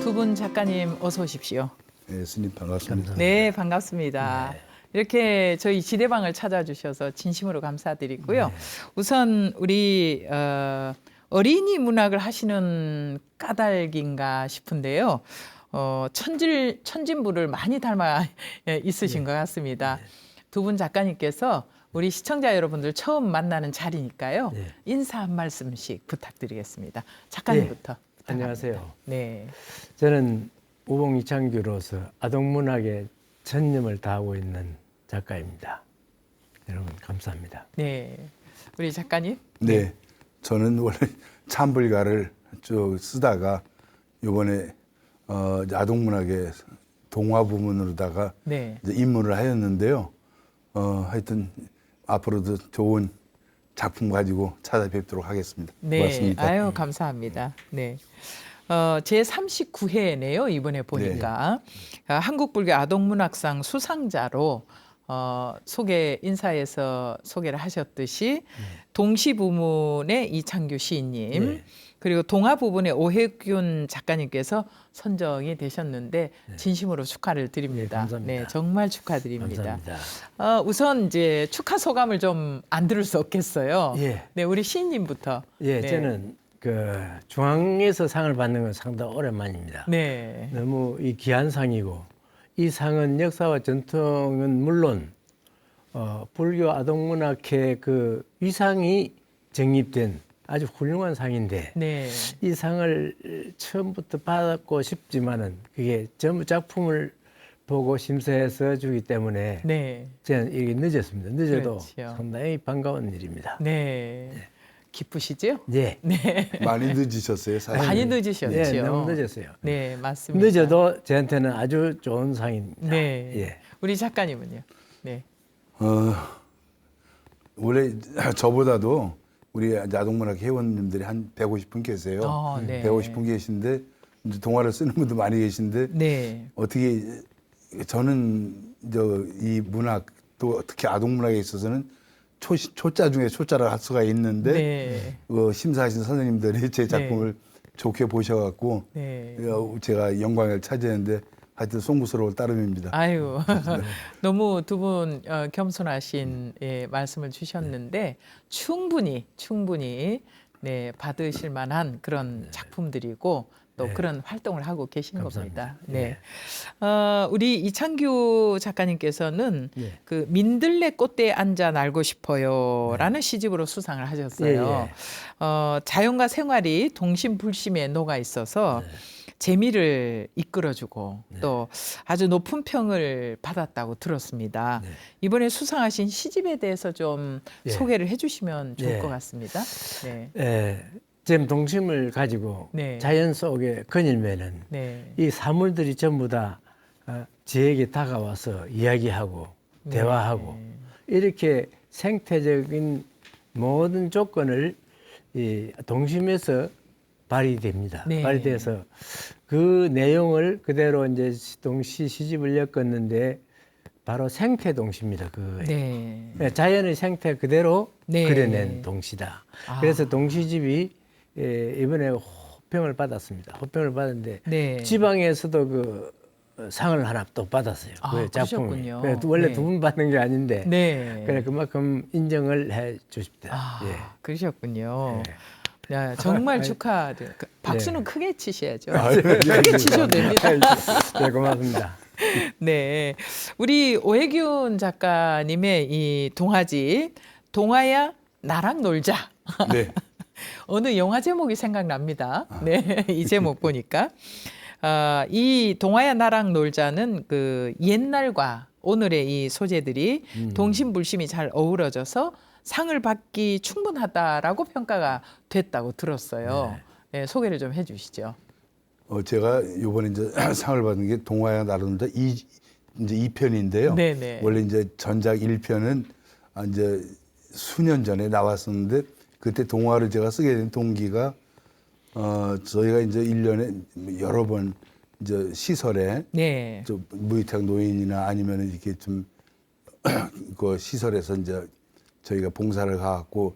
두 분 작가님 어서 오십시오. 네, 스님 반갑습니다. 네, 반갑습니다. 네. 이렇게 저희 지대방을 찾아주셔서 진심으로 감사드리고요. 우선 우리 어린이 문학을 하시는 까닭인가 싶은데요. 천진부를 많이 닮아 있으신 것 같습니다. 두 분 작가님께서 우리 시청자 여러분들 처음 만나는 자리니까요. 네. 인사 한 말씀씩 부탁드리겠습니다. 작가님부터. 부탁합니다. 안녕하세요. 네. 저는 우봉 이창규로서 아동문학에 전념을 다하고 있는 작가입니다. 여러분 감사합니다. 네. 우리 작가님. 네, 저는 원래 참불가를 쭉 쓰다가 이번에 아동문학의 동화 부문으로다가 네. 이제 입문을 하였는데요. 하여튼 앞으로도 좋은 작품 가지고 찾아뵙도록 하겠습니다. 네. 고맙습니다. 아유, 감사합니다. 네. 제 39회네요. 이번에 보니까 한국불교 아동문학상 수상자로 인사에서 소개를 하셨듯이 동시부문의 이창규 시인님 네. 그리고 동화 부분의 오혜균 작가님께서 선정이 되셨는데 진심으로 축하를 드립니다. 네, 감사합니다. 네, 정말 축하드립니다. 감사합니다. 우선 이제 축하 소감을 좀 안 들을 수 없겠어요. 예. 네, 우리 시인님부터. 예, 네. 저는 그 중앙에서 상을 받는 건 상당히 오랜만입니다. 네. 너무 이 귀한 상이고 이 상은 역사와 전통은 물론 불교 아동문학회 그 위상이 정립된 아주 훌륭한 상인데 네. 이 상을 처음부터 받고 싶지만은 그게 전부 작품을 보고 심사해서 주기 때문에 네. 저는 이게 늦었습니다. 늦어도 그렇죠. 상당히 반가운 일입니다. 네. 기쁘시죠? 네. 네. 많이 늦으셨어요, 사실. 많이 늦으셨죠. 네, 너무 늦었어요. 네, 맞습니다. 늦어도 저한테는 아주 좋은 상입니다. 네. 예. 우리 작가님은요? 네. 원래 저보다도 우리 아동문학 회원님들이 한 150분 계세요. 네. 150분 계신데 이제 동화를 쓰는 분도 많이 계신데 네. 어떻게 저는 이 문학 또 특히 아동문학에 있어서는 초자 중에 초자를 할 수가 있는데 네. 심사하신 선생님들이 제 작품을 좋게 보셔갖고 네. 제가 영광을 차지했는데 하여튼 송구스러울 따름입니다. 아유, 너무 두 분 겸손하신 말씀을 주셨는데 충분히 네, 받으실 만한 그런 작품들이고 또 그런 활동을 하고 계신 감사합니다. 겁니다. 네. 우리 이창규 작가님께서는 그 민들레 꽃대에 앉아 날고 싶어요라는 시집으로 수상을 하셨어요. 자연과 생활이 동심불심에 녹아 있어서 재미를 이끌어주고 또 아주 높은 평을 받았다고 들었습니다. 이번에 수상하신 시집에 대해서 좀 소개를 해주시면 좋을 것 같습니다. 네. 지금 동심을 가지고 네. 자연 속에 거닐면은 네. 이 사물들이 전부 다 저에게 다가와서 이야기하고 대화하고 이렇게 생태적인 모든 조건을 이 동심에서 발휘됩니다. 네. 발휘돼서 그 내용을 그대로 이제 동시 시집을 엮었는데 바로 생태 동시입니다. 네. 자연의 생태 그대로 네. 그려낸 동시다. 그래서 동시집이 이번에 호평을 받았습니다. 호평을 받았는데 네. 지방에서도 그 상을 하나 또 받았어요. 그 작품이. 그러셨군요. 원래 네. 두 분 받는 게 아닌데 네. 그래 그만큼 인정을 해 주십니다. 예. 그러셨군요. 야, 정말 축하드려요. 박수는 크게 치셔야죠. 아유, 크게 치셔도 됩니다. 네, 고맙습니다. 네. 우리 오혜균 작가님의 이 동화집, 동화야 나랑 놀자. 네. 어느 영화 제목이 생각납니다. 네. 이 제목 보니까. 이 동화야 나랑 놀자는 그 옛날과 오늘의 이 소재들이 동심불심이 잘 어우러져서 상을 받기 충분하다라고 평가가 됐다고 들었어요. 네, 소개를 좀 해주시죠. 제가 이번에 이제 상을 받은 게 동화야 나름대로 이제 2편인데요. 네네. 원래 이제 전작 1편은 이제 수년 전에 나왔었는데 그때 동화를 제가 쓰게 된 동기가 저희가 이제 1년에 여러 번 이제 시설에 네. 저 무위탁 노인이나 아니면 이렇게 좀 그 시설에서 이제 저희가 봉사를 가갖고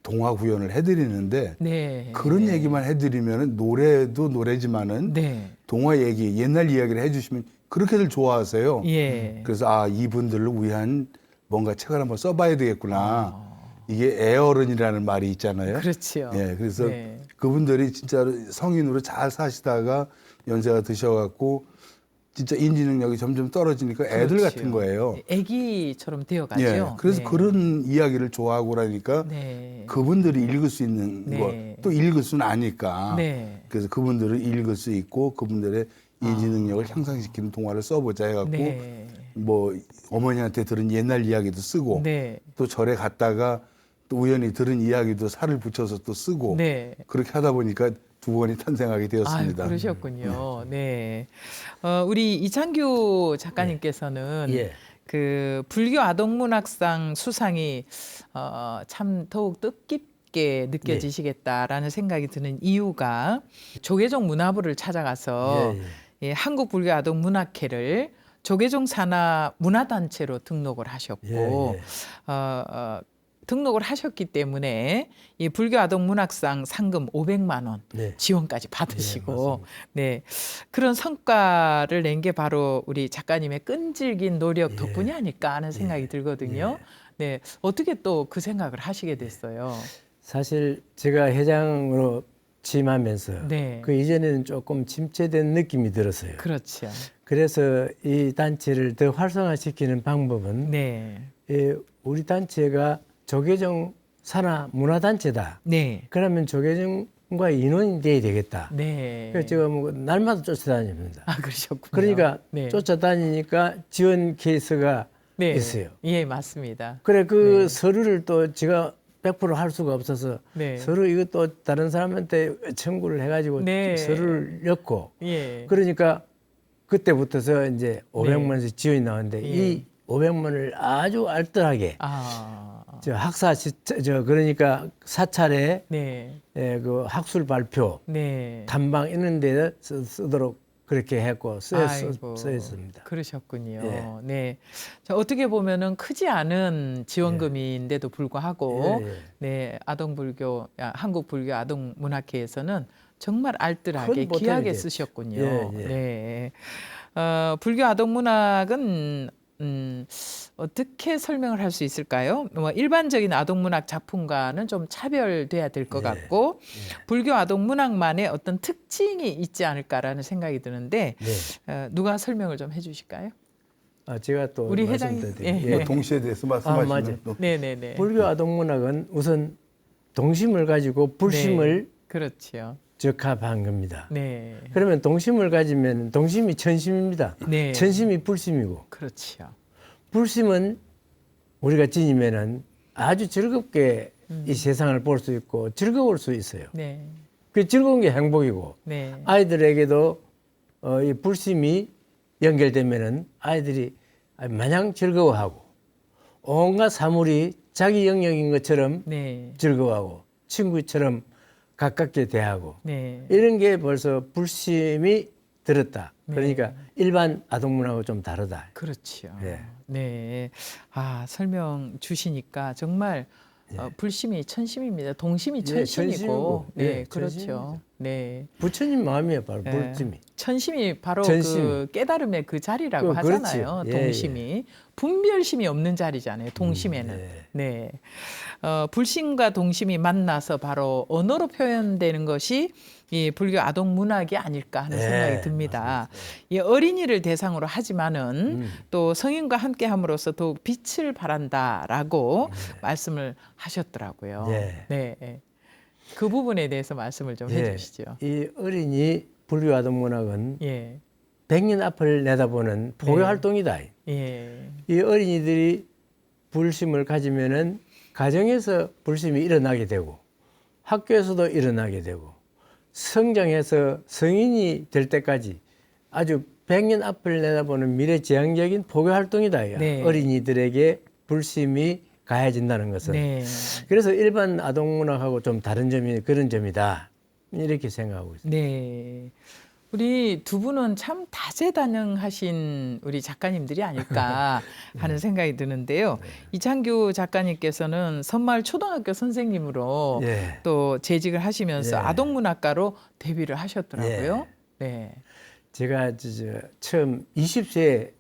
동화 구연을 해드리는데 네. 그런 얘기만 해드리면은 노래도 노래지만은 네. 동화 얘기, 옛날 이야기를 해주시면 그렇게들 좋아하세요. 예. 그래서 아 이분들을 위한 뭔가 책을 한번 써봐야 되겠구나. 이게 애어른이라는 말이 있잖아요. 그렇지요. 예, 그래서 네. 그분들이 진짜 성인으로 잘 사시다가 연세가 드셔갖고 진짜 인지 능력이 점점 떨어지니까 애들 그렇지요. 같은 거예요. 애기처럼 되어가죠. 예, 그래서 네. 그런 이야기를 좋아하고 그러니까 네. 그분들이 읽을 수 있는 네. 거 또 읽을 수는 아니까 네. 그래서 그분들을 읽을 수 있고 그분들의 인지 능력을 향상시키는 동화를 써보자 해갖고 네. 뭐 어머니한테 들은 옛날 이야기도 쓰고 네. 또 절에 갔다가 또 우연히 들은 이야기도 살을 붙여서 또 쓰고 네. 그렇게 하다 보니까 두 권이 탄생하게 되었습니다. 아유, 그러셨군요. 네. 우리 이창규 작가님께서는 예. 그 불교 아동문학상 수상이 참 더욱 뜻깊게 느껴지시겠다라는 생각이 드는 이유가 조계종 문화부를 찾아가서 예, 예, 한국 불교 아동문학회를 조계종 산하 문화단체로 등록을 하셨고 예, 예. 등록을 하셨기 때문에 이 불교 아동 문학상 상금 500만 원 네. 지원까지 받으시고 네, 그런 성과를 낸 게 바로 우리 작가님의 끈질긴 노력 덕분이 아닐까 하는 생각이 들거든요. 네, 어떻게 또 그 생각을 하시게 됐어요? 사실 제가 회장으로 취임하면서 네. 그 이전에는 조금 침체된 느낌이 들었어요. 그렇죠. 그래서 이 단체를 더 활성화시키는 방법은 네, 우리 단체가 조계종 산하 문화단체다. 네, 그러면 조계종과 인원이 돼야 되겠다. 네. 그래서 제가 뭐 날마다 쫓아다닙니다. 아, 그러셨군요. 그러니까 네. 쫓아다니니까 지원 케이스가 네. 있어요. 예, 맞습니다. 그래 그 네. 서류를 또 제가 100% 할 수가 없어서 네. 서류 이것도 다른 사람한테 청구를 해가지고 네. 서류를 넣고 예. 그러니까 그때부터서 이제 500만 원씩 지원이 나왔는데 예. 이 500만 원을 아주 알뜰하게 저 그러니까 사찰에 네, 그 학술 발표 네. 단방 이런 데 쓰도록 그렇게 했고 아이고, 쓰였습니다. 그러셨군요. 예. 네. 자, 어떻게 보면은 크지 않은 지원금인데도 불구하고 예, 예. 네, 한국 불교 아동 문학회에서는 정말 알뜰하게 큰 보탬이 귀하게 됐죠. 쓰셨군요. 예, 예. 네. 불교 아동 문학은 어떻게 설명을 할 수 있을까요? 뭐 일반적인 아동문학 작품과는 좀 차별돼야 될 것 같고 불교 아동문학만의 어떤 특징이 있지 않을까라는 생각이 드는데 네. 누가 설명을 좀 해주실까요? 제가 또 우리 회장님, 말씀드릴게요. 예. 뭐 동시에 대해서 맞아요. 말씀하시면 또 네네네. 불교 아동문학은 우선 동심을 가지고 불심을 그렇죠. 적합한 겁니다. 네. 그러면 동심을 가지면 동심이 천심입니다. 네. 천심이 불심이고 그렇죠. 불심은 우리가 지니면은 아주 즐겁게 이 세상을 볼 수 있고 즐거울 수 있어요. 네. 그 즐거운 게 행복이고 네. 아이들에게도 이 불심이 연결되면은 아이들이 마냥 즐거워하고 온갖 사물이 자기 영역인 것처럼 네. 즐거워하고 친구처럼 가깝게 대하고 네. 이런 게 벌써 불심이 들었다. 네. 그러니까 일반 아동문하고 좀 다르다. 그렇죠. 예. 네. 설명 주시니까 정말 불심이 천심입니다. 동심이 예, 천심이고. 천심이고. 네, 예, 그렇죠. 천심이죠. 네. 부처님 마음이에요, 바로 예. 불심이. 천심이 바로 전심. 그 깨달음의 그 자리라고 그렇지요. 하잖아요. 예, 동심이. 분별심이 없는 자리잖아요. 동심에는. 네. 네. 불심과 동심이 만나서 바로 언어로 표현되는 것이 이 불교 아동 문학이 아닐까 하는 네, 생각이 듭니다. 이 어린이를 대상으로 하지만은 또 성인과 함께 함으로써 더욱 빛을 발한다라고 말씀을 하셨더라고요. 네. 네. 그 부분에 대해서 말씀을 좀 예. 해주시죠. 이 어린이 불교 아동문학은 예. 100년 앞을 내다보는 포교 네. 활동이다. 예. 이 어린이들이 불심을 가지면은 가정에서 불심이 일어나게 되고 학교에서도 일어나게 되고 성장해서 성인이 될 때까지 아주 100년 앞을 내다보는 미래지향적인 포교 활동이다. 네. 어린이들에게 불심이 가해진다는 것은. 네. 그래서 일반 아동문학하고 좀 다른 점이 그런 점이다. 이렇게 생각하고 있습니다. 네. 우리 두 분은 참 다재다능하신 우리 작가님들이 아닐까 하는 생각이 드는데요. 이창규 작가님께서는 선마을 초등학교 선생님으로 예. 또 재직을 하시면서 예. 아동문학가로 데뷔를 하셨더라고요. 네. 제가 처음 20세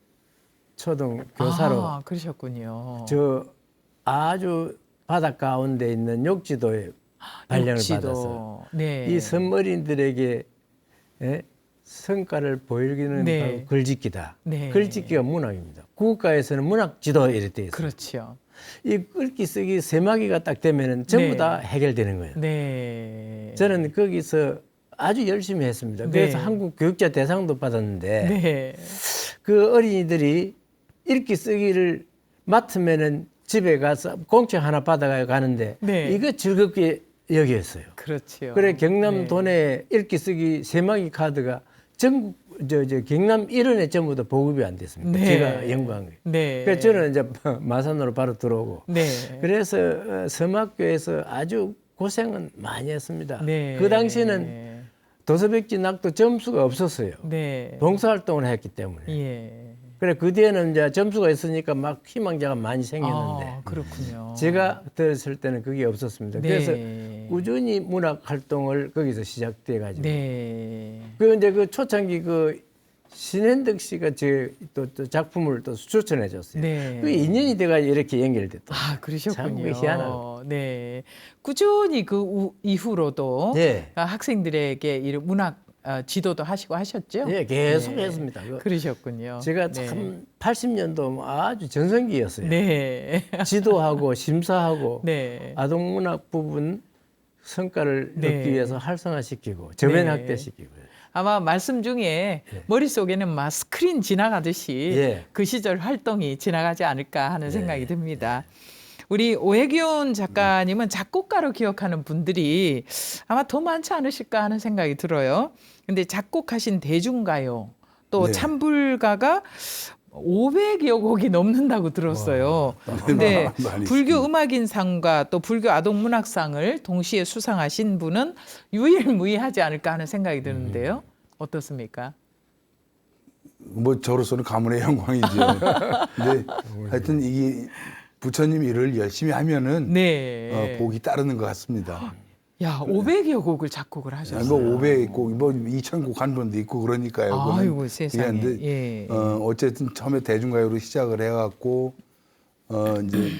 초등 교사로 아, 그러셨군요. 저 아주 바닷 가운데 있는 욕지도에 발령을 욕지도. 받아서 네. 이 선머리인들에게 성과를 보이기는 네. 바로 글짓기다. 네. 글짓기가 문학입니다. 국가에서는 문학지도 이렇게 돼 있어요. 그렇죠. 이 글귀 쓰기 세마기가 딱 되면은 전부 네. 다 해결되는 거예요. 네. 저는 거기서 아주 열심히 했습니다. 그래서 네. 한국 교육자 대상도 받았는데 네. 그 어린이들이 읽기 쓰기를 맡으면은 집에 가서 공책 하나 받아가 가는데 네. 이거 즐겁게 여겼어요. 그렇죠. 그래 경남 네. 도내 읽기 쓰기 세마기 카드가 전국 경남 일원에 전부 다 보급이 안 됐습니다. 네. 제가 연구한 거예요. 네. 그래서 저는 이제 마산으로 바로 들어오고 네. 그래서 섬학교에서 아주 고생은 많이 했습니다. 네. 그 당시에는 도서백지 낙도 점수가 없었어요. 네. 봉사활동을 했기 때문에. 예. 그래 그 뒤에는 이제 점수가 있으니까 막 희망자가 많이 생겼는데 아, 그렇군요. 제가 들었을 때는 그게 없었습니다. 네. 그래서 꾸준히 문학 활동을 거기서 시작돼 가지고. 네. 그 이제 그 초창기 그 신현덕 씨가 제 또 작품을 또 추천해 줬어요. 네. 그 인연이 돼가 이렇게 연결됐다. 아, 그러셨군요. 참 희한하고. 네. 꾸준히 그 이후로도 네. 학생들에게 이 문학 지도도 하시고 하셨죠? 예, 계속 네. 했습니다. 그러셨군요. 제가 네. 참 80년도 아주 전성기였어요. 네. 지도하고 심사하고 네. 아동문학 부분 성과를 네. 얻기 위해서 활성화시키고 저변 네. 확대시키고. 아마 말씀 중에 머릿속에는 막 스크린 지나가듯이 예. 그 시절 활동이 지나가지 않을까 하는 생각이 듭니다. 우리 오해균 작가님은 작곡가로 기억하는 분들이 아마 더 많지 않으실까 하는 생각이 들어요. 근데 작곡하신 대중가요, 또 네. 찬불가가 500여 곡이 넘는다고 들었어요. 근데 많이 불교 음악인상과 또 불교 아동문학상을 동시에 수상하신 분은 유일무이하지 않을까 하는 생각이 드는데요. 어떻습니까? 뭐 저로서는 가문의 영광이죠. 근데 하여튼 이게 부처님 일을 열심히 하면은 네. 복이 따르는 것 같습니다. 야, 500여 곡을 작곡을 하셨어요. 뭐 500곡, 뭐 2,000곡 한 번도 있고 그러니까요. 그거는 아이고, 세상에. 그게 예. 어쨌든 처음에 대중가요로 시작을 해갖고 이제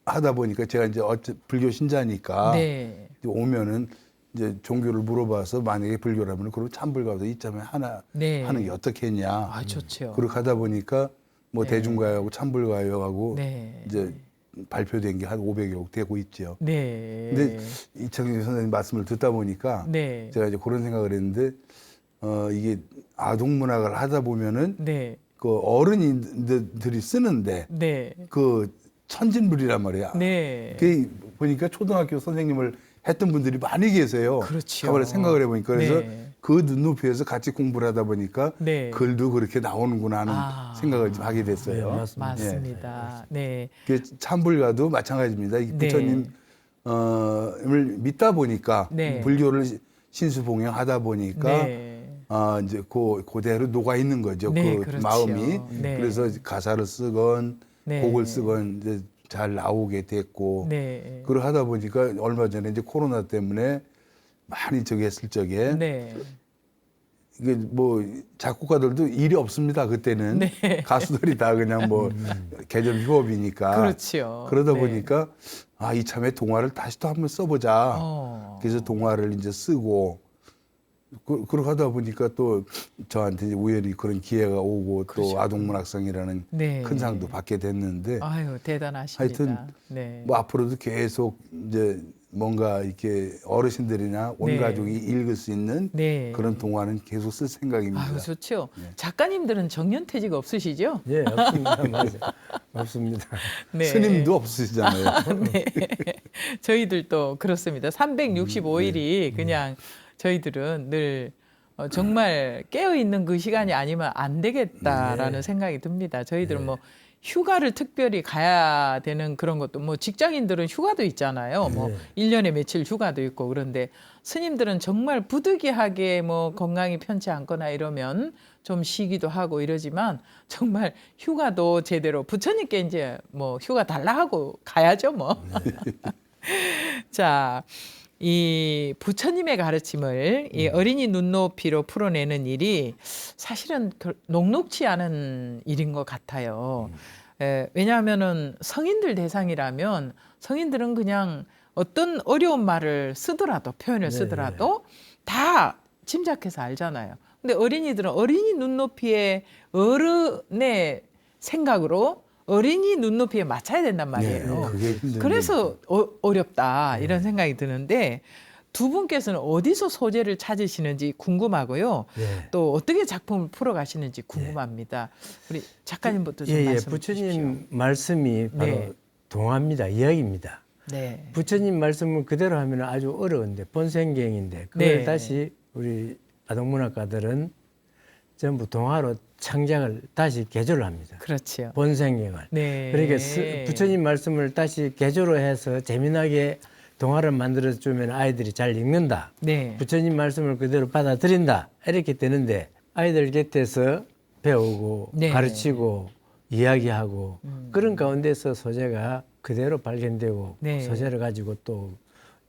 하다 보니까 제가 이제 불교 신자니까 네. 이제 오면은 이제 종교를 물어봐서 만약에 불교라면 그럼 찬불가도 이점에 하나 네. 하는 게 어떻겠냐. 아, 좋죠. 그렇게 하다 보니까 뭐 대중가요하고 찬불가요하고 네. 이제 발표된 게 한 500여 곡 되고 있죠. 네. 근데 이창규 선생님 말씀을 듣다 보니까 네. 제가 이제 그런 생각을 했는데 이게 아동 문학을 하다 보면은 네. 그 어른이들이 쓰는데 네. 그 천진물이란 말이야. 네. 그 보니까 초등학교 선생님을 했던 분들이 많이 계세요. 그렇죠. 가만히 생각을 해보니까 그래서 네. 그 눈높이에서 같이 공부를 하다 보니까 네. 글도 그렇게 나오는구나 하는 아. 생각을 좀 하게 됐어요. 네, 맞습니다. 맞습니다. 네. 그 찬불가도 마찬가지입니다. 이 네. 부처님 을 믿다 보니까 네. 불교를 신수봉행하다 보니까 네. 이제 그대로 녹아 있는 거죠. 네, 그 그렇죠. 마음이 네. 그래서 가사를 쓰건 네. 곡을 쓰건 이제 잘 나오게 됐고 네. 그걸 하다 보니까 얼마 전에 이제 코로나 때문에 많이 저기 했을 적에 네. 이게 뭐 작곡가들도 일이 없습니다. 그때는 네. 가수들이 다 그냥 뭐 계절 휴업이니까 그렇죠. 그러다 네. 보니까 이참에 동화를 다시 또 한번 써보자. 그래서 동화를 이제 쓰고 그렇게 하다 보니까 또 저한테 이제 우연히 그런 기회가 오고 또 아동문학상이라는 네. 큰 상도 받게 됐는데 아유, 대단하십니다. 하여튼 네. 뭐 앞으로도 계속 이제 뭔가 이렇게 어르신들이나 온 네. 가족이 읽을 수 있는 네. 그런 동화는 계속 쓸 생각입니다. 아유, 좋죠. 작가님들은 정년퇴직 없으시죠? 예, 없습니다. 맞아요. 없습니다. 네. 스님도 없으시잖아요. 네. 저희들도 그렇습니다. 365일이 그냥 저희들은 늘 정말 깨어 있는 그 시간이 아니면 안 되겠다라는 생각이 듭니다. 저희들은 뭐 휴가를 특별히 가야 되는 그런 것도 뭐 직장인들은 휴가도 있잖아요. 뭐 네. 1년에 며칠 휴가도 있고 그런데 스님들은 정말 부득이하게 뭐 건강이 편치 않거나 이러면 좀 쉬기도 하고 이러지만 정말 휴가도 제대로 부처님께 이제 뭐 휴가 달라 하고 가야죠, 뭐. 자, 이 부처님의 가르침을 이 어린이 눈높이로 풀어내는 일이 사실은 녹록치 않은 일인 것 같아요. 왜냐하면은 성인들 대상이라면 성인들은 그냥 어떤 어려운 말을 쓰더라도 표현을 쓰더라도 다 짐작해서 알잖아요. 근데 어린이들은 어린이 눈높이의 어른의 생각으로 어린이 눈높이에 맞춰야 된단 말이에요. 그게 힘든 그래서 어렵다 이런 생각이 드는데 두 분께서는 어디서 소재를 찾으시는지 궁금하고요. 예. 또 어떻게 작품을 풀어가시는지 궁금합니다. 우리 작가님부터 좀 말씀해 부처님 주십시오. 말씀이 바로 네. 동화입니다. 이야기입니다. 네. 부처님 말씀을 그대로 하면 아주 어려운데 본생경인데 그걸 네. 다시 우리 아동문학가들은 전부 동화로 창작을 다시 개조를 합니다. 그렇죠. 본생경을. 네. 그러니까 부처님 말씀을 다시 개조로 해서 재미나게 동화를 만들어주면 아이들이 잘 읽는다. 네. 부처님 말씀을 그대로 받아들인다. 이렇게 되는데 아이들 곁에서 배우고 네. 가르치고 이야기하고 그런 가운데서 소재가 그대로 발견되고 네. 소재를 가지고 또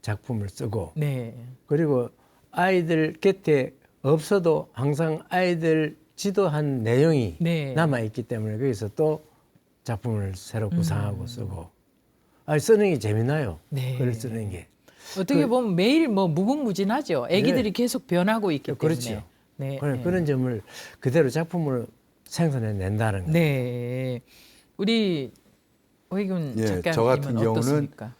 작품을 쓰고 네. 그리고 아이들 곁에 없어도 항상 아이들 지도한 내용이 네. 남아있기 때문에 거기서 또 작품을 새로 구상하고 쓰고 쓰는 게 재미나요. 네. 글을 쓰는 게. 어떻게 보면 매일 뭐 무궁무진하죠. 아기들이 계속 변하고 있기 때문에. 그렇죠. 네. 그런 점을 그대로 작품으로 생산해낸다는 거예요. 네. 우리 오희균 예, 작가님은 저 같은 경우는 어떻습니까?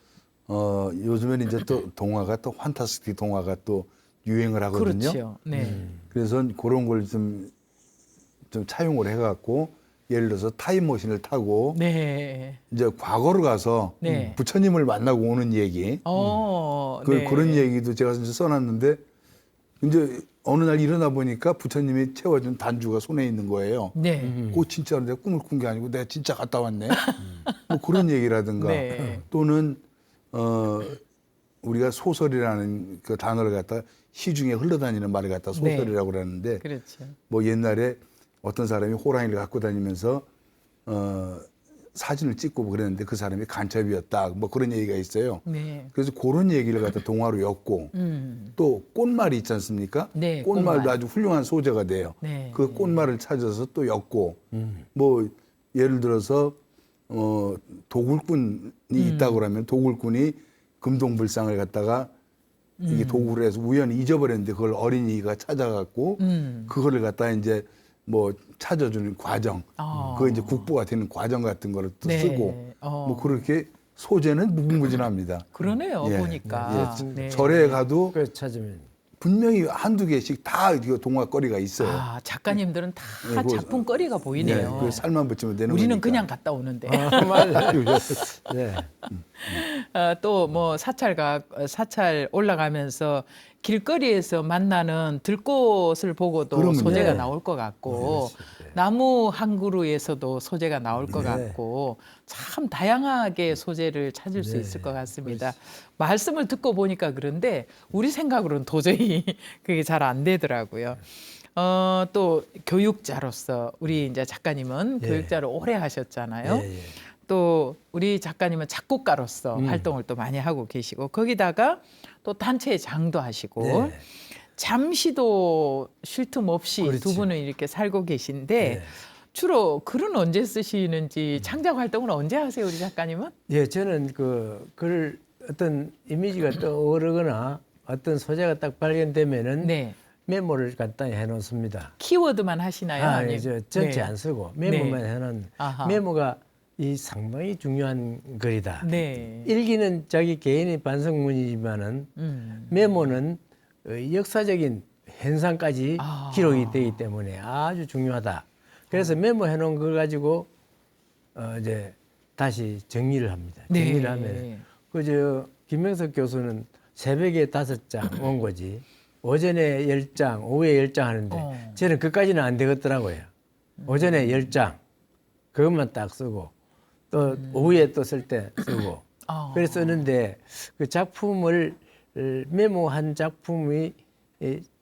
요즘에는 이제 또 동화가 또 판타스틱 동화가 또 유행을 하거든요. 그렇죠. 네. 그래서 그런 걸 좀 차용을 해갖고 예를 들어서 타임머신을 타고 네. 이제 과거로 가서 네. 부처님을 만나고 오는 얘기 네. 그런 얘기도 제가 이제 써놨는데 이제 어느 날 일어나 보니까 부처님이 채워준 단주가 손에 있는 거예요. 네. 그거 진짜로 내가 꿈을 꾼 게 아니고 내가 진짜 갔다 왔네. 뭐 그런 얘기라든가 네. 또는 우리가 소설이라는 그 단어를 갖다 시중에 흘러다니는 말을 갖다 소설이라고 그러는데 그렇죠. 뭐 옛날에 어떤 사람이 호랑이를 갖고 다니면서 사진을 찍고 그랬는데 그 사람이 간첩이었다. 뭐 그런 얘기가 있어요. 네. 그래서 그런 얘기를 갖다 동화로 엮고 또 꽃말이 있지 않습니까? 네, 꽃말도 꽃말. 아주 훌륭한 소재가 돼요. 네. 그 꽃말을 찾아서 또 엮고 뭐 예를 들어서 도굴꾼이 있다고 그러면 도굴꾼이 금동불상을 갖다가 이게 도굴을 해서 우연히 잊어버렸는데 그걸 어린이가 찾아갖고 그거를 갖다 이제 뭐 찾아주는 과정, 그거 이제 국보가 되는 과정 같은 거를 또 네. 쓰고 뭐 그렇게 소재는 무궁무진합니다. 그러네요. 예. 보니까. 예. 네. 절에 가도 그래서 찾으면 분명히 한두 개씩 다 이거 동화거리가 있어요. 아, 작가님들은 다 네, 그거- 작품거리가 보이네요. 그 살만 붙이면 되는 우리는 거니까. 그냥 갔다 오는데. 맞아요. 네. 또 뭐 사찰 올라가면서 길거리에서 만나는 들꽃을 보고도 그러면요. 소재가 네. 나올 것 같고 나무 한 그루에서도 소재가 나올 것 네. 같고 참 다양하게 소재를 찾을 수 네. 있을 것 같습니다. 말씀을 듣고 보니까 그런데 우리 생각으로는 도저히 그게 잘 안 되더라고요. 또 교육자로서 우리 이제 작가님은 예. 교육자를 오래 하셨잖아요. 예, 예. 또 우리 작가님은 작곡가로서 활동을 또 많이 하고 계시고 거기다가 또 단체의 장도 하시고 네. 잠시도 쉴 틈 없이 그렇지. 두 분은 이렇게 살고 계신데 네. 주로 글은 언제 쓰시는지 창작 활동을 언제 하세요, 우리 작가님은? 예, 저는 글 어떤 이미지가 떠오르거나 어떤 소재가 딱 발견되면은 네. 메모를 간단히 해놓습니다. 키워드만 하시나요? 아니면- 저 전체 네. 안 쓰고 메모만 해놓은 아하. 메모가 이 상당히 중요한 글이다. 네. 일기는 자기 개인의 반성문이지만은 메모는 역사적인 현상까지 아. 기록이 되기 때문에 아주 중요하다. 그래서 메모해 놓은 걸 가지고 이제 다시 정리를 합니다. 네. 정리를 하면 김명석 교수는 새벽에 5장 원고지, 오전에 10장, 오후에 10장 하는데 저는 그까지는 안 되겠더라고요. 오전에 10장, 그것만 딱 쓰고 또 오후에 또 쓸 때 쓰고 그래서 쓰는데 그 작품을 메모한 작품이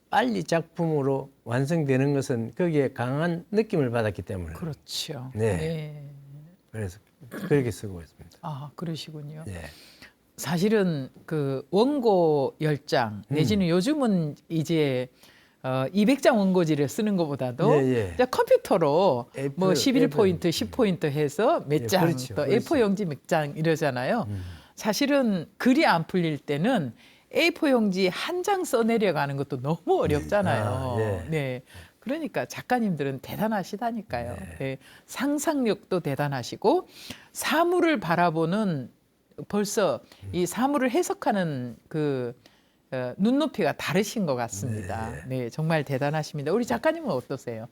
빨리 작품으로 완성되는 것은 거기에 강한 느낌을 받았기 때문에 그렇죠. 네. 네. 그래서 그렇게 쓰고 있습니다. 아, 그러시군요. 네. 사실은 그 원고 10장 내지는 요즘은 이제 200장 원고지를 쓰는 것보다도 예, 예. 이제 컴퓨터로 A4, 뭐 11포인트, 10포인트 해서 몇 예, 장, 그렇죠, 또 그렇죠. A4 용지 몇 장 이러잖아요. 사실은 글이 안 풀릴 때는 A4 용지 한 장 써내려가는 것도 너무 어렵잖아요. 아, 예. 네. 그러니까 작가님들은 대단하시다니까요. 네. 상상력도 대단하시고 사물을 바라보는 벌써 이 사물을 해석하는 그 눈높이가 다르신 것 같습니다. 네, 정말 대단하십니다. 우리 작가님은 어떠세요?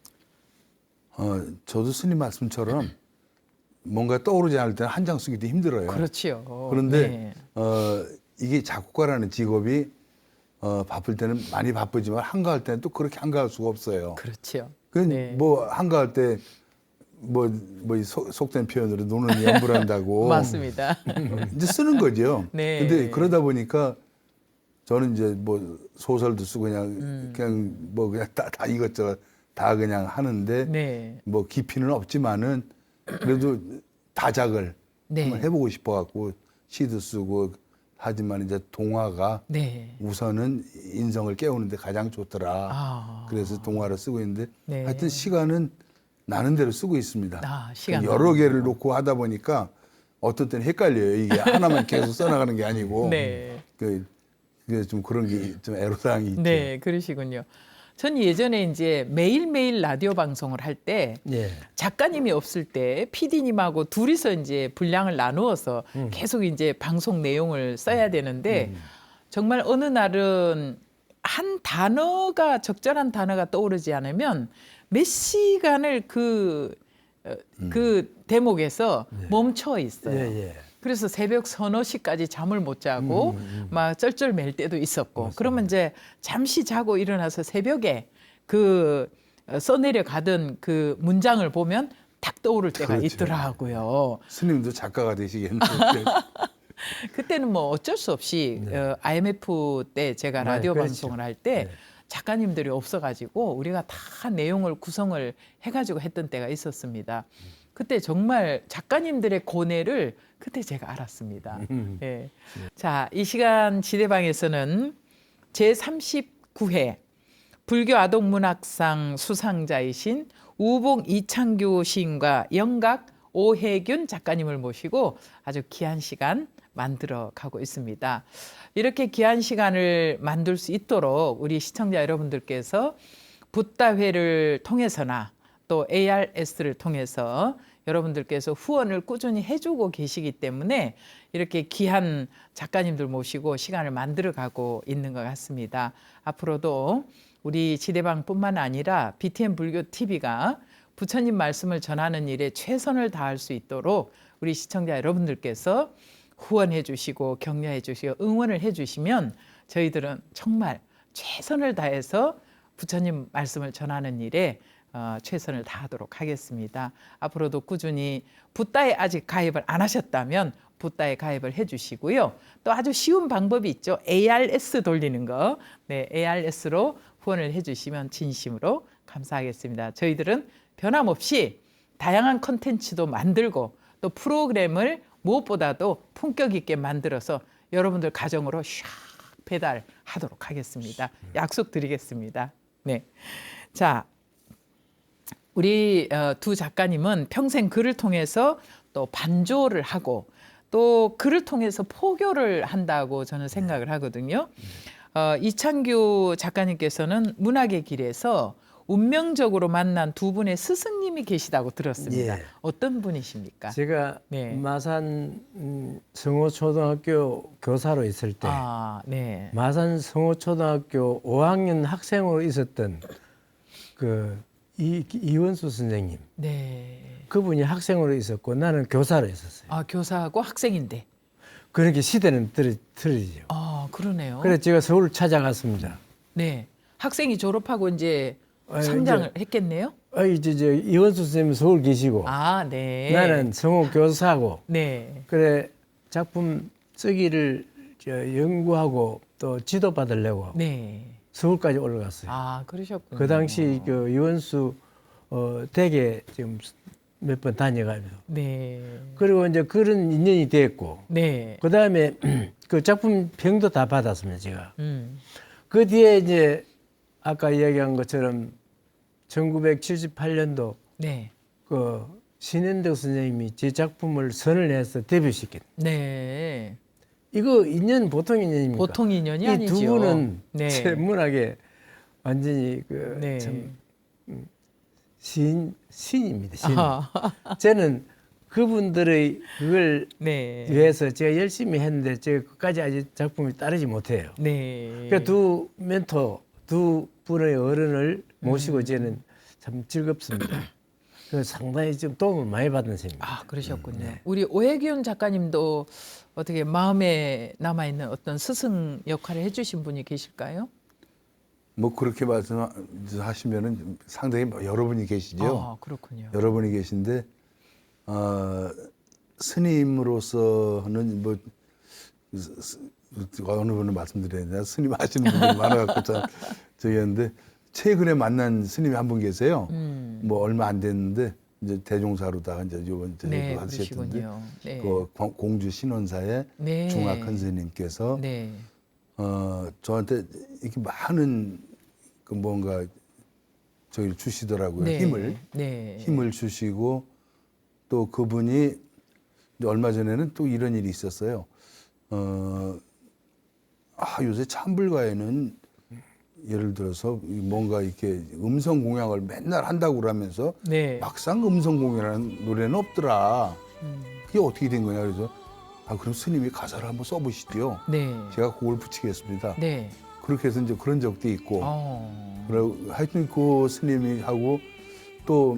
저도 스님 말씀처럼 뭔가 떠오르지 않을 때는 한 장 쓰기도 힘들어요. 그렇지요. 그런데 네. 이게 작곡가라는 직업이 바쁠 때는 많이 바쁘지만 한가할 때는 또 그렇게 한가할 수가 없어요. 그렇죠. 그 네. 뭐 한가할 때 뭐 속된 표현으로 눈을 연불한다고 맞습니다. 이제 쓰는 거죠. 네. 근데 그러다 보니까 저는 이제 뭐 소설도 쓰고 그냥 뭐 그냥 다 이것저것 다 그냥 하는데 네. 뭐 깊이는 없지만은 그래도 다작을 네. 한번 해보고 싶어갖고 시도 쓰고 하지만 이제 동화가 네. 우선은 인성을 깨우는데 가장 좋더라. 아. 그래서 동화를 쓰고 있는데 네. 하여튼 시간은 나는 대로 쓰고 있습니다. 시간 여러 개를 놓고 하다 보니까 어떤 때는 헷갈려요. 이게 하나만 계속 써나가는 게 아니고 네. 그게 좀 그런 게 좀 애로사항이 있죠. 네, 그러시군요. 전 예전에 이제 매일매일 라디오 방송을 할 때 예. 작가님이 없을 때 PD님하고 둘이서 이제 분량을 나누어서 계속 이제 방송 내용을 써야 되는데 정말 어느 날은 한 단어가 적절한 단어가 떠오르지 않으면 몇 시간을 그 대목에서 멈춰 있어요. 예, 예. 그래서 새벽 서너 시까지 잠을 못 자고 막 쩔쩔맬 때도 있었고 그러면 이제 잠시 자고 일어나서 새벽에 그 써내려 가던 그 문장을 보면 탁 떠오를 때가 그렇죠. 있더라고요. 스님도 작가가 되시겠는데. 그때는 뭐 어쩔 수 없이 IMF 때 제가 네, 라디오 그렇죠. 방송을 할 때 작가님들이 없어가지고 우리가 다 내용을 구성을 해가지고 했던 때가 있었습니다. 그때 정말 작가님들의 고뇌를 그때 제가 알았습니다. 예. 자, 이 시간 지대방에서는 제39회 불교 아동문학상 수상자이신 우봉 이창규 시인과 영각 오혜균 작가님을 모시고 아주 귀한 시간 만들어 가고 있습니다. 이렇게 귀한 시간을 만들 수 있도록 우리 시청자 여러분들께서 붓다회를 통해서나 또 ARS를 통해서 여러분들께서 후원을 꾸준히 해주고 계시기 때문에 이렇게 귀한 작가님들 모시고 시간을 만들어 가고 있는 것 같습니다. 앞으로도 우리 지대방뿐만 아니라 BTN 불교 TV가 부처님 말씀을 전하는 일에 최선을 다할 수 있도록 우리 시청자 여러분들께서 후원해 주시고 격려해 주시고 응원을 해 주시면 저희들은 정말 최선을 다해서 부처님 말씀을 전하는 일에 최선을 다하도록 하겠습니다. 앞으로도 꾸준히 붓다에 아직 가입을 안 하셨다면 붓다에 가입을 해 주시고요. 또 아주 쉬운 방법이 있죠. ARS 돌리는 거. 네, ARS로 후원을 해 주시면 진심으로 감사하겠습니다. 저희들은 변함없이 다양한 컨텐츠도 만들고 또 프로그램을 무엇보다도 품격 있게 만들어서 여러분들 가정으로 샥 배달하도록 하겠습니다. 약속드리겠습니다. 네. 자, 우리 두 작가님은 평생 글을 통해서 또 반조를 하고 또 글을 통해서 포교를 한다고 저는 생각을 하거든요. 이창규 작가님께서는 문학의 길에서 운명적으로 만난 두 분의 스승님이 계시다고 들었습니다. 예. 어떤 분이십니까? 제가 네. 마산 성호초등학교 교사로 있을 때 네. 마산 성호초등학교 5학년 학생으로 있었던 그 이원수 선생님. 네. 그분이 학생으로 있었고 나는 교사로 있었어요. 교사하고 학생인데. 그렇게 시대는 틀리죠. 그러네요. 그래서 제가 서울을 찾아갔습니다. 네. 학생이 졸업하고 이제 성장을 했겠네요. 이제 이원수 선생님 서울 계시고 아, 네. 나는 성우 교사고 네. 그래 작품 쓰기를 연구하고 또 지도 받으려고 네. 서울까지 올라갔어요. 아, 그러셨군요. 그 당시 그 이원수 댁에 지금 몇 번 다녀가면서 네. 그리고 이제 그런 인연이 됐고 네. 그 다음에 그 작품 평도 다 받았습니다 제가. 그 뒤에 이제 아까 이야기한 것처럼 1978년도 네. 그 신현덕 선생님이 제 작품을 선을해서 데뷔시킨. 네. 이거 인연 보통 인연입니까? 보통 인연이 이 아니죠. 두 분은 네. 제 문학에 완전히 그 네. 참 신입니다. 신. 아하. 저는 그분들의 그걸 네. 위해서 제가 열심히 했는데 제가 그까지 아직 작품이 따르지 못해요. 네. 그러니까 두 멘토, 두 분의 어른을 모시고 저는 참 즐겁습니다. 그 상당히 좀 도움을 많이 받은 셈입니다. 아, 그러셨군요. 네. 우리 오해균 작가님도 어떻게 마음에 남아있는 어떤 스승 역할을 해주신 분이 계실까요? 뭐 그렇게 말씀하시면은 상당히 여러분이 계시죠. 아, 그렇군요. 여러분이 계신데 스님으로서는 뭐 어느 분을 말씀드려야 되나 스님 하시는 분들이 많아갖고 참 저기였는데 최근에 만난 스님이 한 분 계세요. 뭐 얼마 안 됐는데 이제 대종사로다가 이제 요번 네, 하셨던데 그러시군요. 네. 그 공주 신원사의 네. 중학한 스님께서 네. 저한테 이렇게 많은 그 뭔가 저기를 주시더라고요. 네. 힘을 힘을 주시고 또 그분이 이제 얼마 전에는 또 이런 일이 있었어요. 요새 찬불가에는 예를 들어서 뭔가 이렇게 음성 공양을 맨날 한다고 그러면서 네. 막상 음성 공양이라는 노래는 없더라. 그게 어떻게 된 거냐 그래서 그럼 스님이 가사를 한번 써보시죠. 네. 제가 그걸 붙이겠습니다. 네. 그렇게 해서 이제 그런 적도 있고. 어. 그리고 하여튼 그 스님이 하고 또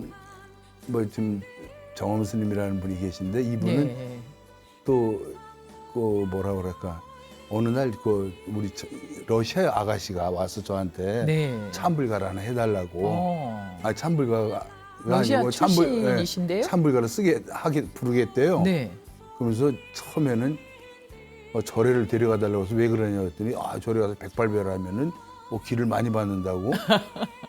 뭐 지금 정엄 스님이라는 분이 계신데 이분은 네. 또 그 뭐라 그럴까 어느 날 그 우리 러시아 아가씨가 와서 저한테 네. 찬불가를 하나 해달라고. 찬불가가 러시아 아니고 출신이신데요? 찬불가를 부르겠대요. 네. 그러면서 처음에는 절에를 데려가 달라고 해서 왜 그러냐 했더니 절에 가서 백발배를 하면은 길을 많이 받는다고.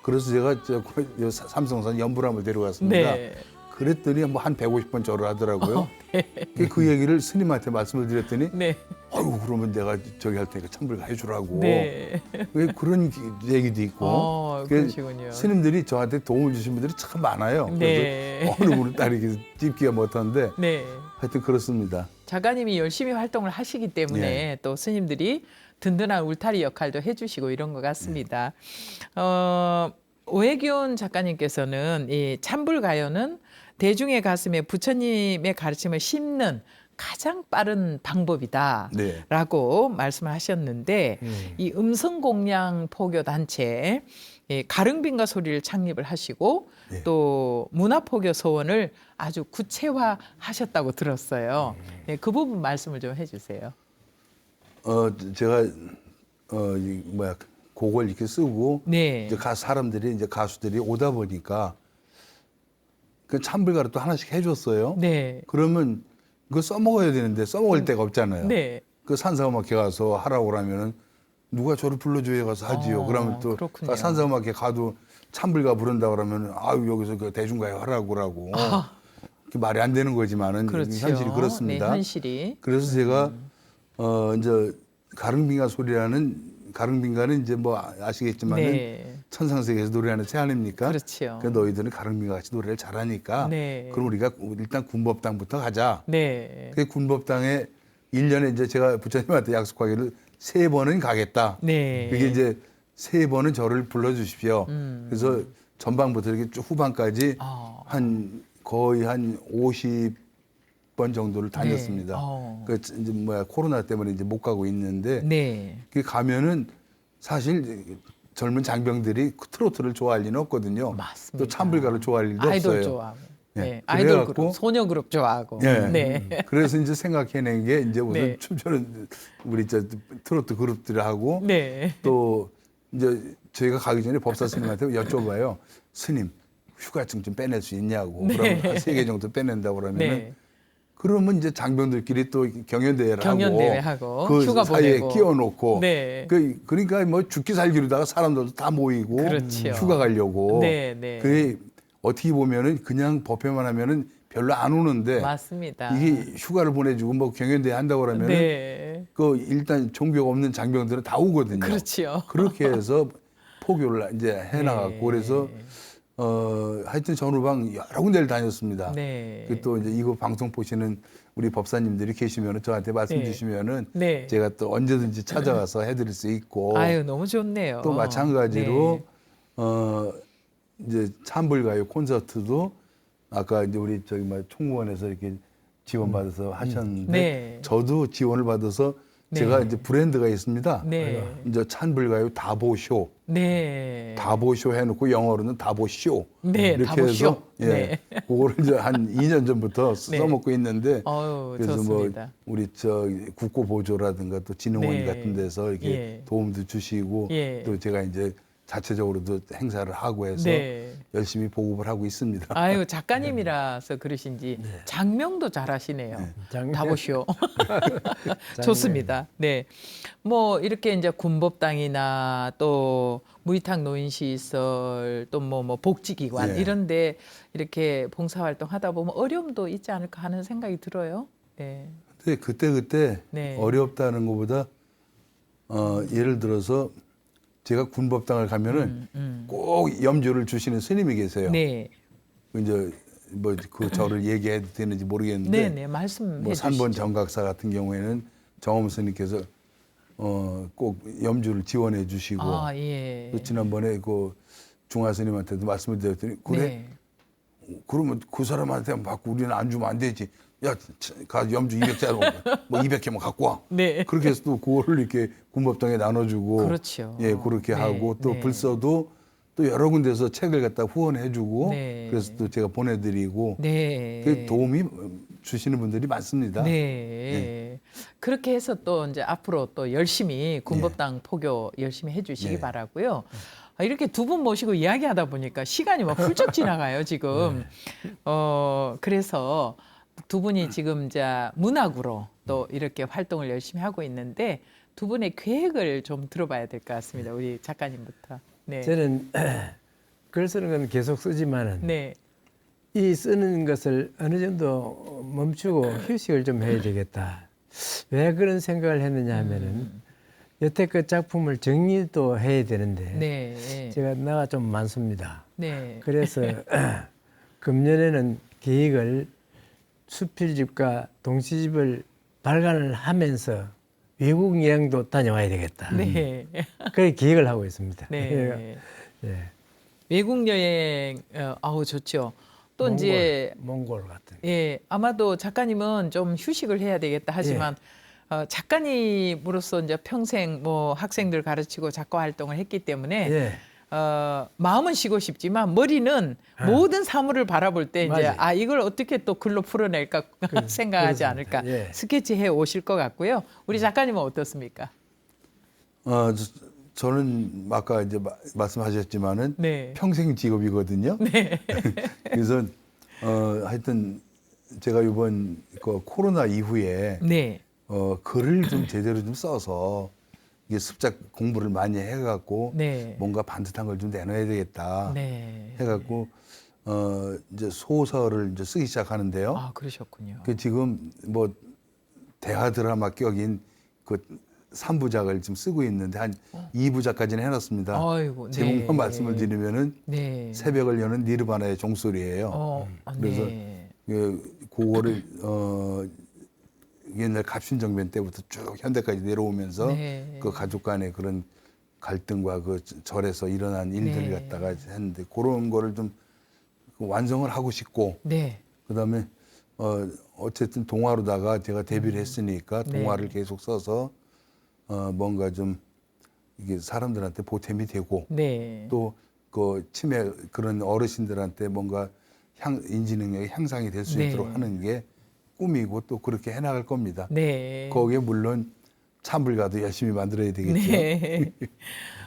그래서 제가 삼성산 연불함을 데려갔습니다. 네. 그랬더니 뭐 한 150번 절을 하더라고요. 그 얘기를 스님한테 말씀을 드렸더니 네. 아이고 그러면 내가 저기 할 테니까 찬불가 해주라고. 네. 왜 그런 얘기도 있고. 그러시군요. 스님들이 저한테 도움을 주신 분들이 참 많아요. 네. 그래서 어느 분을 따르기 찝기가 못하는데 네. 하여튼 그렇습니다. 작가님이 열심히 활동을 하시기 때문에 네. 또 스님들이 든든한 울타리 역할도 해주시고 이런 것 같습니다. 오해균 작가님께서는 이 찬불가요는 대중의 가슴에 부처님의 가르침을 심는 가장 빠른 방법이다라고 네. 말씀을 하셨는데 이 음성공양 포교 단체 가릉빈가 소리를 창립을 하시고 네. 또 문화포교 소원을 아주 구체화하셨다고 들었어요. 네, 그 부분 말씀을 좀 해주세요. 제가 곡을 이렇게 쓰고 네. 이제 사람들이 이제 가수들이 오다 보니까 그 찬불가를 또 하나씩 해줬어요. 네. 그러면 그거 써먹어야 되는데 써먹을 데가 없잖아요. 네. 그 산사음악회 가서 하라고 그러면은 누가 저를 불러줘야 가서 하지요. 그러면 또 그렇군요. 산사음악회 가도 찬불가 부른다 그러면 여기서 그 대중가요 하라고 그러고 그게 말이 안 되는 거지만은 그렇죠. 현실이 그렇습니다. 네, 현실이. 그래서 제가 이제 가릉빈가 소리라는 가릉빈가는 이제 뭐 아시겠지만은 네. 천상세계에서 노래하는 새 아닙니까? 그렇죠. 그 너희들은 가릉빈가 같이 노래를 잘하니까 네. 그럼 우리가 일단 군법당부터 가자. 네. 그 군법당에 1년에 이제 제가 부처님한테 약속하기를 3번은 가겠다. 네. 그게 이제 3번은 저를 불러주십시오. 그래서 전방부터 이렇게 쭉 후반까지 거의 한 50번 정도를 다녔습니다. 네. 그 이제 코로나 때문에 이제 못 가고 있는데 네. 그 가면은 사실 젊은 장병들이 트로트를 좋아할 리는 없거든요. 맞습니다. 또 찬불가를 좋아할 일도 아이돌 없어요. 좋아하고. 네. 네. 아이돌 그래갖고 그룹, 소녀 그룹 좋아하고. 예. 네. 그래서 이제 생각해낸 게 이제 우선 네. 춤추는 우리 트로트 그룹들하고 네. 또 이제 저희가 가기 전에 법사 스님한테 여쭤봐요. 스님 휴가증 좀 빼낼 수 있냐고. 네. 그러면 한 3개 정도 빼낸다고 그러면은 네. 그러면 이제 장병들끼리 또 경연대회를 경연대회 하고 하고 그 휴가 사이에 보내고. 끼워놓고 네. 그러니까 뭐 죽기 살기로다가 사람들도 다 모이고 그렇지요. 휴가 가려고. 네, 네. 그게 어떻게 보면은 그냥 법회만 하면은 별로 안 오는데 맞습니다. 이게 휴가를 보내주고 뭐 경연대회 한다고 그러면은 네. 그 일단 종교가 없는 장병들은 다 오거든요. 그렇지요. 그렇게 해서 포교를 이제 해나갔고 네. 그래서 하여튼 전후방 여러 군데를 다녔습니다. 네. 그 또 이제 이거 방송 보시는 우리 법사님들이 계시면은 저한테 말씀 네. 주시면은 네. 제가 또 언제든지 찾아가서 해드릴 수 있고 아유, 너무 좋네요. 또 마찬가지로 네. 이제 찬불가요 콘서트도 아까 이제 우리 저기 뭐 총무원에서 이렇게 지원받아서 하셨는데 네. 저도 지원을 받아서 네. 제가 이제 브랜드가 있습니다. 네. 이제 찬불가요 다보쇼, 네. 다보쇼 해놓고 영어로는 다보쇼 네, 이렇게 다보쇼. 해서 예, 네. 그거를 이제 한 2년 전부터 네. 써먹고 있는데 어우, 그래서 좋습니다. 뭐 우리 저 국고보조라든가 또 진흥원 네. 같은 데서 이렇게 예. 도움도 주시고 예. 또 제가 이제 자체적으로도 행사를 하고 해서 네. 열심히 보급을 하고 있습니다. 아유, 작가님이라서 그러신지 장명도 잘하시네요. 장명. 다보쇼. 좋습니다. 네. 뭐 이렇게 이제 군법당이나 또 무의탁 노인시설 또 뭐 복지기관 네. 이런데 이렇게 봉사활동 하다 보면 어려움도 있지 않을까 하는 생각이 들어요. 네. 근데 그때 네. 어렵다는 것보다 예를 들어서 제가 군법당을 가면은 꼭 염주를 주시는 스님이 계세요. 네. 이제 뭐 그 저를 얘기해도 되는지 모르겠는데 네, 네. 말씀해 뭐 주시죠. 3번 정각사 같은 경우에는 정엄 스님께서 꼭 염주를 지원해 주시고 아, 예. 또 지난번에 그 중화 스님한테도 말씀을 드렸더니 그래 네. 그러면 그 사람한테 받고 우리는 안 주면 안 되지. 야, 가 염주 200자 뭐 200개만 갖고 와. 네. 그렇게 해서 또 그거를 이렇게 군법당에 나눠주고 그렇죠. 예, 그렇게 네, 하고 또 네. 불서도 또 여러 군데서 책을 갖다 후원해주고 네. 그래서 또 제가 보내드리고 네. 그 도움이 주시는 분들이 많습니다. 네. 그렇게 해서 또 이제 앞으로 또 열심히 군법당 포교 열심히 해주시기 네. 바라고요. 이렇게 두 분 모시고 이야기하다 보니까 시간이 막 훌쩍 지나가요 지금. 그래서 두 분이 지금 이제 문학으로 또 이렇게 활동을 열심히 하고 있는데 두 분의 계획을 좀 들어봐야 될 것 같습니다. 우리 작가님부터. 네. 저는 글 쓰는 건 계속 쓰지만은 네. 이 쓰는 것을 어느 정도 멈추고 휴식을 좀 해야 되겠다. 왜 그런 생각을 했느냐 하면은 여태껏 작품을 정리도 해야 되는데 네. 제가 나가 좀 많습니다. 네. 그래서 금년에는 계획을 수필집과 동시집을 발간을 하면서 외국 여행도 다녀와야 되겠다. 네. 그렇게 계획을 하고 있습니다. 네. 예. 외국 여행 아우 좋죠. 또 이제 몽골 같은. 예, 아마도 작가님은 좀 휴식을 해야 되겠다 하지만 작가님으로서 이제 평생 뭐 학생들 가르치고 작가 활동을 했기 때문에 예. 마음은 쉬고 싶지만 머리는 모든 사물을 바라볼 때 이제 맞아요. 이걸 어떻게 또 글로 풀어낼까 생각하지 그렇습니다. 않을까 예. 스케치해 오실 것 같고요. 우리 작가님은 어떻습니까? 저는 아까 이제 말씀하셨지만은 네. 평생 직업이거든요. 그래서 하여튼 제가 이번 그 코로나 이후에 네. 글을 좀 제대로 좀 써서 이게 습작 공부를 많이 해갖고 네. 뭔가 반듯한 걸 좀 내놔야 되겠다 네. 해갖고 이제 소설을 이제 쓰기 시작하는데요. 아, 그러셨군요. 그 지금 뭐 대하 드라마 격인 그 3부작을 지금 쓰고 있는데 한 2부작까지는 해놨습니다. 아이고, 네. 제목만 말씀을 드리면은 네. 새벽을 여는 니르바나의 종소리예요. 그래서 그래서 그거를 옛날 갑신정변 때부터 쭉 현대까지 내려오면서 네. 그 가족 간의 그런 갈등과 그 절에서 일어난 일들을 네. 갖다가 했는데 그런 거를 좀 완성을 하고 싶고 네. 그다음에 어쨌든 동화로다가 제가 데뷔를 했으니까 네. 동화를 계속 써서 뭔가 좀 이게 사람들한테 보탬이 되고 네. 또 그 치매 그런 어르신들한테 뭔가 인지 능력이 향상이 될 수 네. 있도록 하는 게 꿈이고 또 그렇게 해나갈 겁니다. 네. 거기에 물론 찬불가도 열심히 만들어야 되겠죠. 네.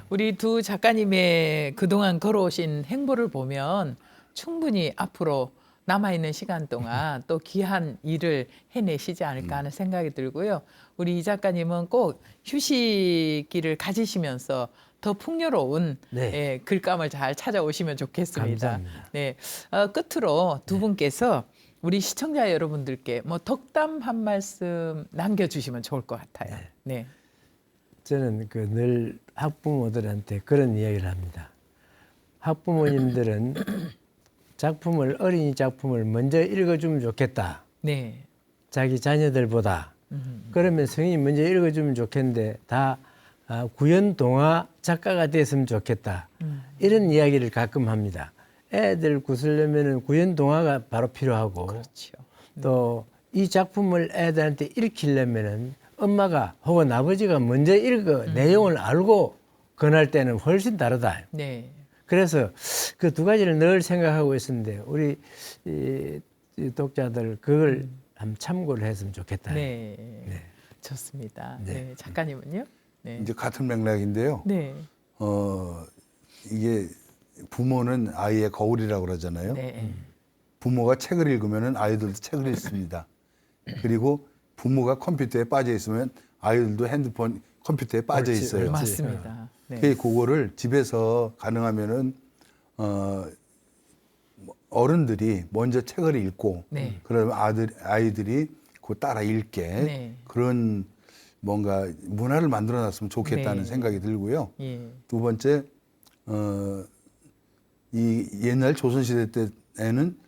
우리 두 작가님의 그동안 걸어오신 행보를 보면 충분히 앞으로 남아있는 시간 동안 또 귀한 일을 해내시지 않을까 하는 생각이 들고요. 우리 이 작가님은 꼭 휴식기를 가지시면서 더 풍요로운 네. 예, 글감을 잘 찾아오시면 좋겠습니다. 감사합니다. 네. 끝으로 두 분께서 우리 시청자 여러분들께 뭐 덕담 한 말씀 남겨주시면 좋을 것 같아요. 네. 저는 그 늘 학부모들한테 그런 이야기를 합니다. 학부모님들은 어린이 작품을 먼저 읽어주면 좋겠다. 네. 자기 자녀들보다. 그러면 성인이 먼저 읽어주면 좋겠는데 다 구연 동화 작가가 됐으면 좋겠다. 이런 이야기를 가끔 합니다. 애들 구슬려면은 구연 동화가 바로 필요하고 그렇죠. 또 이 작품을 애들한테 읽히려면은 엄마가 혹은 아버지가 먼저 읽어 내용을 알고 권할 때는 훨씬 다르다. 네. 그래서 그 두 가지를 늘 생각하고 있었는데 우리 이 독자들 그걸 한번 참고를 했으면 좋겠다. 네. 네. 좋습니다. 네. 네. 작가님은요? 네. 이제 같은 맥락인데요. 네. 이게 부모는 아이의 거울이라고 그러잖아요. 네. 부모가 책을 읽으면 아이들도 책을 읽습니다. 그리고 부모가 컴퓨터에 빠져 있으면 아이들도 핸드폰 컴퓨터에 빠져 그렇지, 있어요. 그렇지. 맞습니다. 네. 그거를 집에서 가능하면은 어른들이 먼저 책을 읽고 네. 그러면 아이들이 그 따라 읽게 네. 그런 뭔가 문화를 만들어놨으면 좋겠다는 네. 생각이 들고요. 예. 두 번째 이 옛날 조선시대 때에는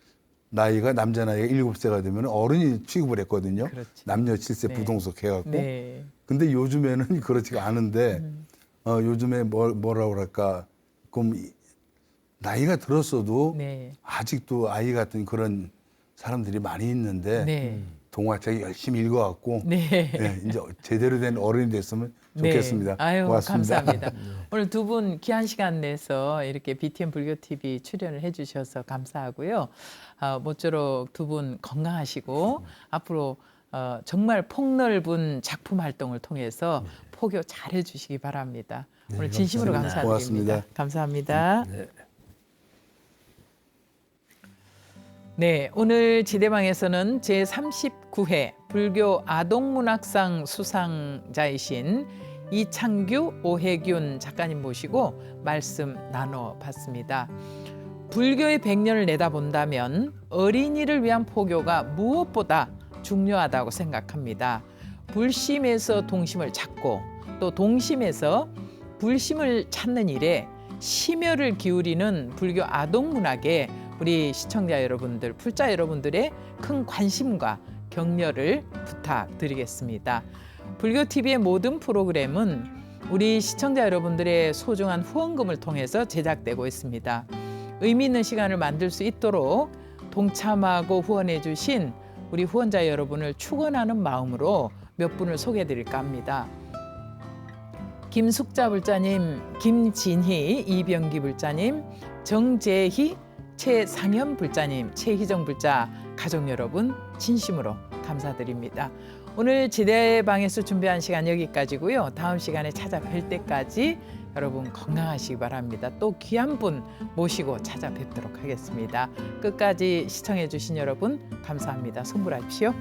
나이가 남자 나이가 7세가 되면 어른이 취급을 했거든요. 그렇죠. 남녀 7세 네. 부동석 해갖고. 네. 근데 요즘에는 그렇지가 않은데 요즘에 뭐라 그럴까 그럼 나이가 들었어도 네. 아직도 아이 같은 그런 사람들이 많이 있는데 네. 동화책 열심히 읽어갖고 네. 예, 이제 제대로 된 어른이 됐으면 좋겠습니다. 네. 아유, 고맙습니다. 감사합니다. 오늘 두 분 귀한 시간 내서 이렇게 BTN 불교 TV 출연을 해주셔서 감사하고요. 모쪼록 두 분 건강하시고 앞으로 정말 폭넓은 작품 활동을 통해서 포교 잘 해주시기 바랍니다. 오늘 진심으로 감사합니다. 감사드립니다. 고맙습니다. 감사합니다. 네. 네, 오늘 지대방에서는 제39회 불교 아동문학상 수상자이신 이창규, 오혜균 작가님 모시고 말씀 나눠봤습니다. 불교의 100년을 내다본다면 어린이를 위한 포교가 무엇보다 중요하다고 생각합니다. 불심에서 동심을 찾고 또 동심에서 불심을 찾는 일에 심혈을 기울이는 불교 아동문학에 우리 시청자 여러분들, 풀자 여러분들의 큰 관심과 격려를 부탁드리겠습니다. 불교TV의 모든 프로그램은 우리 시청자 여러분들의 소중한 후원금을 통해서 제작되고 있습니다. 의미 있는 시간을 만들 수 있도록 동참하고 후원해 주신 우리 후원자 여러분을 축원하는 마음으로 몇 분을 소개해 드릴까 합니다. 김숙자 불자님, 김진희, 이병기 불자님, 정재희, 최상현 불자님, 최희정 불자 가족 여러분 진심으로 감사드립니다. 오늘 지대방에서 준비한 시간 여기까지고요. 다음 시간에 찾아뵐 때까지 여러분 건강하시기 바랍니다. 또 귀한 분 모시고 찾아뵙도록 하겠습니다. 끝까지 시청해 주신 여러분 감사합니다. 선물하십시오.